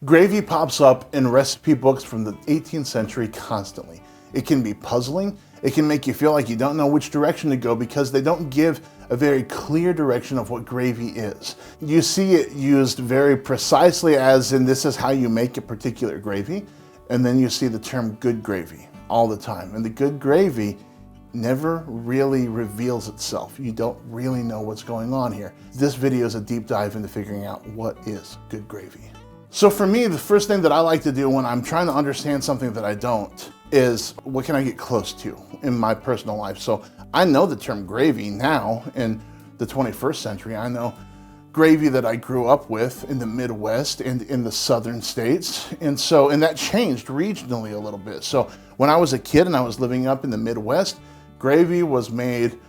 Gravy pops up in recipe books from the 18th century constantly. It can be puzzling. It can make you feel like you don't know which direction to go because they don't give a very clear direction of what gravy is. You see it used very precisely as in this is how you make a particular gravy, and then you see the term good gravy all the time. And the good gravy never really reveals itself. You don't really know what's going on here. This video is a deep dive into figuring out what is good gravy. So for me, the first thing that I like to do when I'm trying to understand something that I don't is what can I get close to in my personal life? So I know the term gravy now in the 21st century. I know gravy that I grew up with in the Midwest and in the southern states. And that changed regionally a little bit. So when I was a kid and I was living up in the Midwest, gravy was made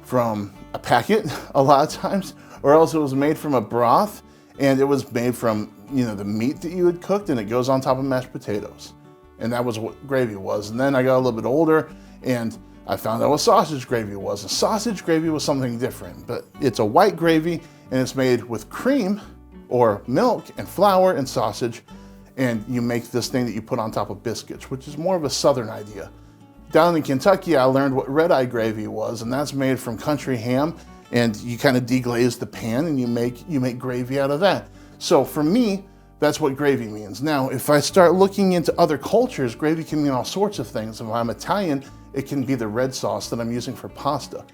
from a packet a lot of times, or else it was made from a broth, and it was made from, the meat that you had cooked, and it goes on top of mashed potatoes. And that was what gravy was. And then I got a little bit older and I found out what sausage gravy was. And sausage gravy was something different, but it's a white gravy and it's made with cream or milk and flour and sausage. And you make this thing that you put on top of biscuits, which is more of a southern idea. Down in Kentucky, I learned what red-eye gravy was, and that's made from country ham, and you kind of deglaze the pan and you make gravy out of that. So for me, that's what gravy means. Now, if I start looking into other cultures, gravy can mean all sorts of things. If I'm Italian, it can be the red sauce that I'm using for pasta.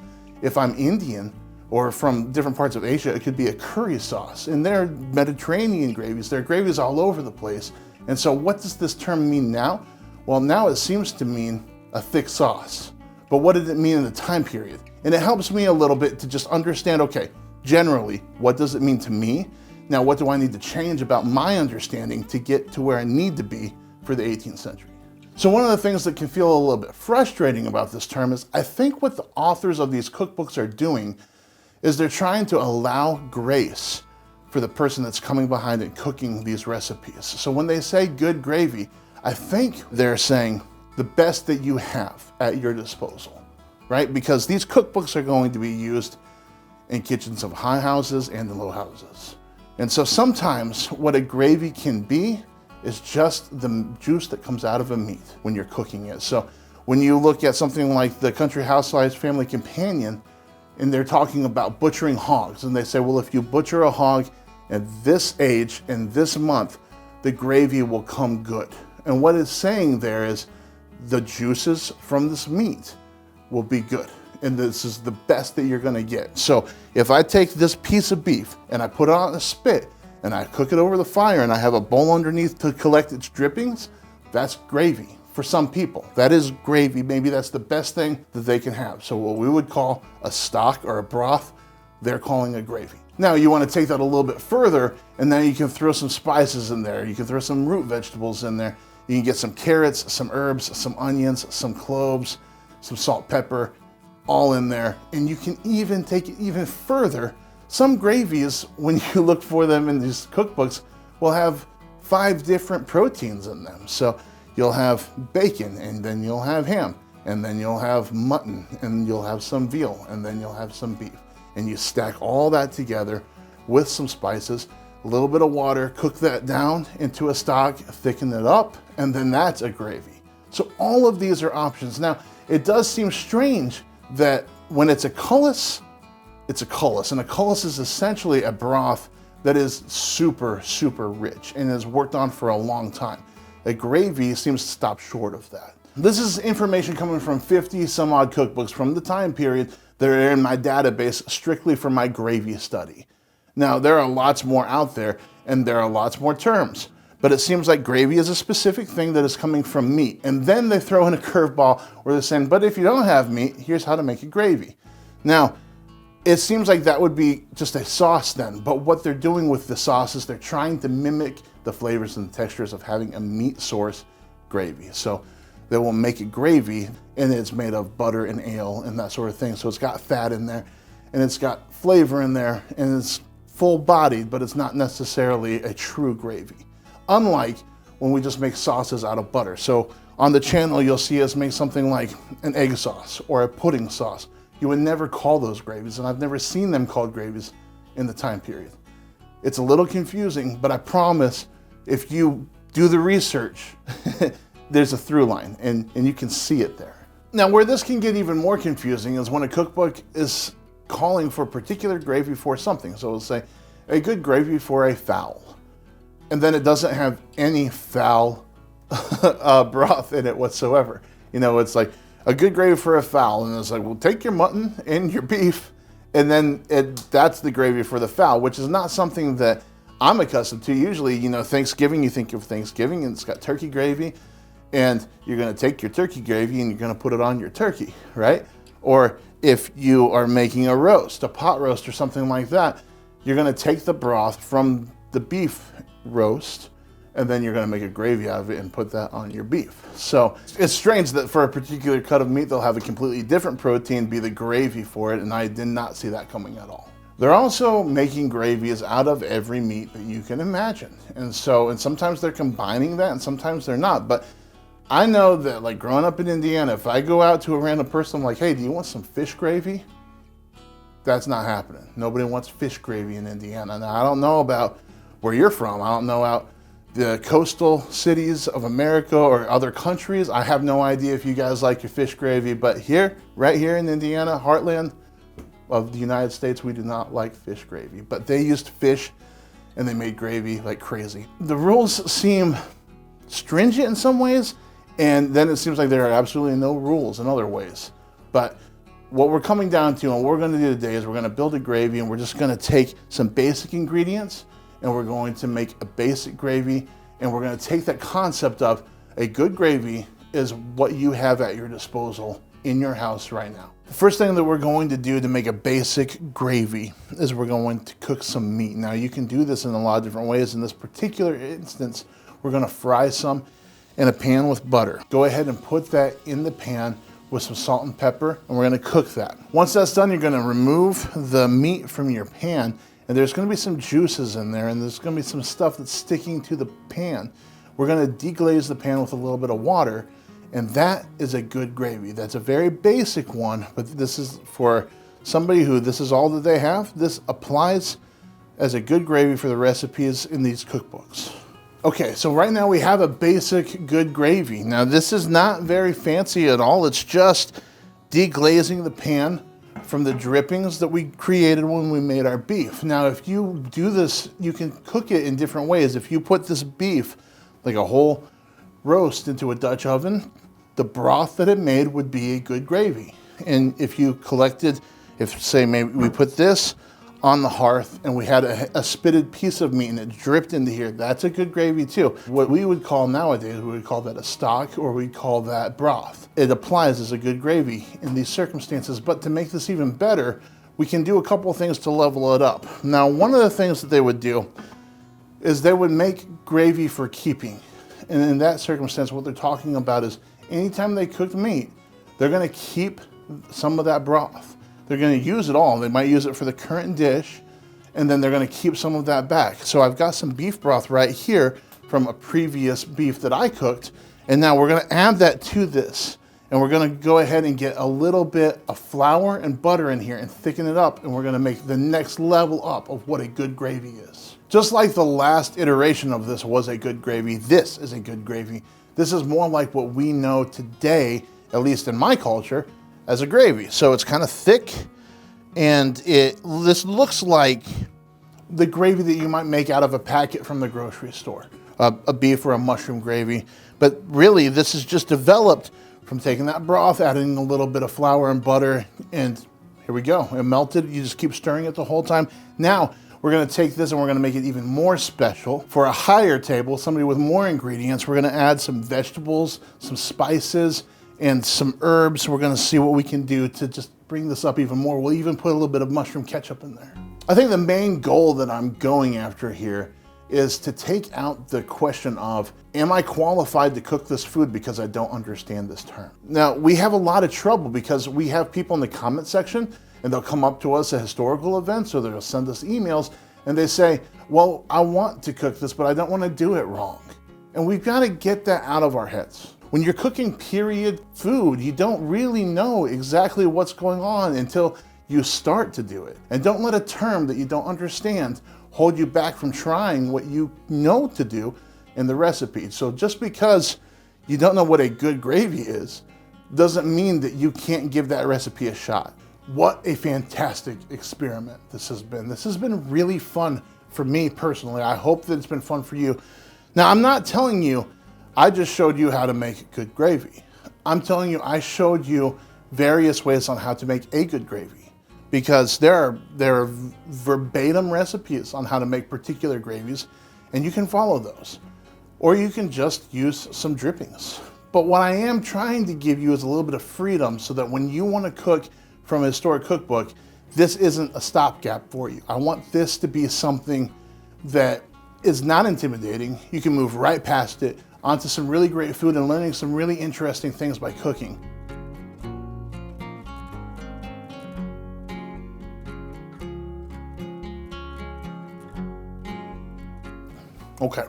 If I'm Indian or from different parts of Asia, it could be a curry sauce. And there are Mediterranean gravies, there are gravies all over the place. And so what does this term mean now? Well, now it seems to mean a thick sauce. But what did it mean in the time period? And it helps me a little bit to just understand, okay, generally, what does it mean to me? Now, what do I need to change about my understanding to get to where I need to be for the 18th century? So one of the things that can feel a little bit frustrating about this term is I think what the authors of these cookbooks are doing is they're trying to allow grace for the person that's coming behind and cooking these recipes. So when they say good gravy, I think they're saying the best that you have at your disposal, right? Because these cookbooks are going to be used in kitchens of high houses and in low houses. And so sometimes what a gravy can be is just the juice that comes out of a meat when you're cooking it. So when you look at something like the Country Housewife's Family Companion, and they're talking about butchering hogs, and they say, well, if you butcher a hog at this age and this month, the gravy will come good. And what it's saying there is the juices from this meat will be good. And this is the best that you're gonna get. So if I take this piece of beef and I put it on a spit and I cook it over the fire and I have a bowl underneath to collect its drippings, that's gravy for some people. That is gravy. Maybe that's the best thing that they can have. So what we would call a stock or a broth, they're calling a gravy. Now you wanna take that a little bit further, and then you can throw some spices in there. You can throw some root vegetables in there. You can get some carrots, some herbs, some onions, some cloves, some salt, pepper, all in there. And you can even take it even further. Some gravies, when you look for them in these cookbooks, will have 5 different proteins in them. So you'll have bacon, and then you'll have ham, and then you'll have mutton, and you'll have some veal, and then you'll have some beef. And you stack all that together with some spices, a little bit of water, cook that down into a stock, thicken it up, and then that's a gravy. So all of these are options. Now, it does seem strange that when it's a cullis, it's a cullis. And a cullis is essentially a broth that is super, super rich and is worked on for a long time. A gravy seems to stop short of that. This is information coming from 50 some odd cookbooks from the time period that are in my database strictly for my gravy study. Now, there are lots more out there, and there are lots more terms, but it seems like gravy is a specific thing that is coming from meat. And then they throw in a curveball where they're saying, but if you don't have meat, here's how to make a gravy. Now, it seems like that would be just a sauce then, but what they're doing with the sauce is they're trying to mimic the flavors and the textures of having a meat source gravy. So they will make a gravy, and it's made of butter and ale and that sort of thing. So it's got fat in there, and it's got flavor in there, and it's full-bodied, but it's not necessarily a true gravy. Unlike when we just make sauces out of butter. So on the channel, you'll see us make something like an egg sauce or a pudding sauce. You would never call those gravies, and I've never seen them called gravies in the time period. It's a little confusing, but I promise if you do the research, there's a through line, and you can see it there. Now, where this can get even more confusing is when a cookbook is calling for particular gravy for something. So it'll say, a good gravy for a fowl. And then it doesn't have any fowl broth in it whatsoever. You know, it's like, a good gravy for a fowl. And it's like, well, take your mutton and your beef, and then that's the gravy for the fowl, which is not something that I'm accustomed to. Usually, you know, Thanksgiving, you think of Thanksgiving and it's got turkey gravy, and you're gonna take your turkey gravy and you're gonna put it on your turkey, right? Or if you are making a roast, a pot roast or something like that, you're gonna take the broth from the beef roast, and then you're gonna make a gravy out of it and put that on your beef. So it's strange that for a particular cut of meat, they'll have a completely different protein be the gravy for it, and I did not see that coming at all. They're also making gravies out of every meat that you can imagine. And sometimes they're combining that and sometimes they're not. But I know that, like, growing up in Indiana, if I go out to a random person, I'm like, hey, do you want some fish gravy? That's not happening. Nobody wants fish gravy in Indiana. Now, I don't know about where you're from. I don't know out the coastal cities of America or other countries. I have no idea if you guys like your fish gravy, but here, right here in Indiana, heartland of the United States, we do not like fish gravy. But they used fish and they made gravy like crazy. The rules seem stringent in some ways, and then it seems like there are absolutely no rules in other ways. But what we're coming down to and what we're gonna do today is we're gonna build a gravy, and we're just gonna take some basic ingredients and we're going to make a basic gravy, and we're going to take that concept of a good gravy is what you have at your disposal in your house right now. The first thing that we're going to do to make a basic gravy is we're going to cook some meat. Now, you can do this in a lot of different ways. In this particular instance, we're going to fry some in a pan with butter. Go ahead and put that in the pan with some salt and pepper, and we're going to cook that. Once that's done, you're going to remove the meat from your pan, and there's going to be some juices in there, and there's going to be some stuff that's sticking to the pan. We're going to deglaze the pan with a little bit of water, and that is a good gravy. That's a very basic one, but this is for somebody who this is all that they have. This applies as a good gravy for the recipes in these cookbooks. Okay, so right now we have a basic good gravy. Now, this is not very fancy at all. It's just deglazing the pan from the drippings that we created when we made our beef. Now, if you do this, you can cook it in different ways. If you put this beef, like a whole roast, into a Dutch oven, the broth that it made would be a good gravy. And if you collected, if say maybe we put this on the hearth and we had a spitted piece of meat and it dripped into here, that's a good gravy too. What we would call nowadays, we would call that a stock, or we'd call that broth. It applies as a good gravy in these circumstances, but to make this even better, we can do a couple of things to level it up. Now, one of the things that they would do is they would make gravy for keeping. And in that circumstance, what they're talking about is anytime they cook meat, they're gonna keep some of that broth. They're going to use it all. They might use it for the current dish, and then they're going to keep some of that back. So I've got some beef broth right here from a previous beef that I cooked, and now we're going to add that to this. And we're going to go ahead and get a little bit of flour and butter in here and thicken it up, and we're going to make the next level up of what a good gravy is. Just like the last iteration of this was a good gravy, this is a good gravy. This is more like what we know today, at least in my culture, as a gravy. So it's kind of thick, and this looks like the gravy that you might make out of a packet from the grocery store, a beef or a mushroom gravy. But really, this is just developed from taking that broth, adding a little bit of flour and butter, and here we go. It melted. You just keep stirring it the whole time. Now, we're going to take this and we're going to make it even more special. For a higher table, somebody with more ingredients, we're going to add some vegetables, some spices, and some herbs. We're gonna see what we can do to just bring this up even more. We'll even put a little bit of mushroom ketchup in there. I think the main goal that I'm going after here is to take out the question of, am I qualified to cook this food because I don't understand this term? Now, we have a lot of trouble because we have people in the comment section, and they'll come up to us at historical events, or they'll send us emails, and they say, well, I want to cook this, but I don't want to do it wrong. And we've got to get that out of our heads. When you're cooking period food, you don't really know exactly what's going on until you start to do it. And don't let a term that you don't understand hold you back from trying what you know to do, in the recipe. So just because you don't know what a good gravy is, doesn't mean that you can't give that recipe a shot. What a fantastic experiment this has been. This has been really fun for me personally. I hope that it's been fun for you. Now, I'm not telling you I just showed you how to make good gravy. I'm telling you I showed you various ways on how to make a good gravy, because there are verbatim recipes on how to make particular gravies, and you can follow those. Or you can just use some drippings. But what I am trying to give you is a little bit of freedom so that when you want to cook from a historic cookbook, this isn't a stopgap for you. I want this to be something that is not intimidating. You can move right past it onto some really great food and learning some really interesting things by cooking. Okay,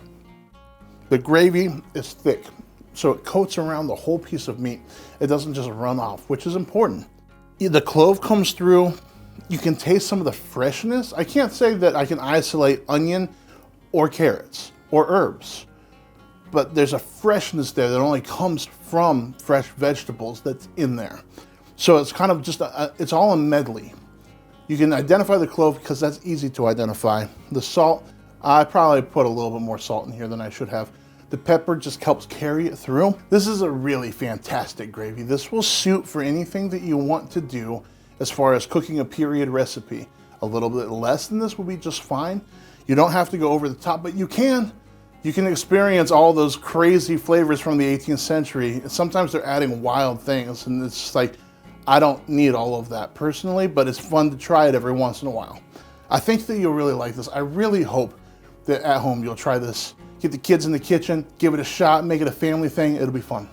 the gravy is thick, so it coats around the whole piece of meat. It doesn't just run off, which is important. The clove comes through. You can taste some of the freshness. I can't say that I can isolate onion or carrots or herbs, but there's a freshness there that only comes from fresh vegetables that's in there. So it's kind of just, it's all a medley. You can identify the clove because that's easy to identify. The salt, I probably put a little bit more salt in here than I should have. The pepper just helps carry it through. This is a really fantastic gravy. This will suit for anything that you want to do as far as cooking a period recipe. A little bit less than this will be just fine. You don't have to go over the top, but you can. You can experience all those crazy flavors from the 18th century. Sometimes they're adding wild things, and it's just like, I don't need all of that personally, but it's fun to try it every once in a while. I think that you'll really like this. I really hope that at home you'll try this. Get the kids in the kitchen, give it a shot, make it a family thing. It'll be fun.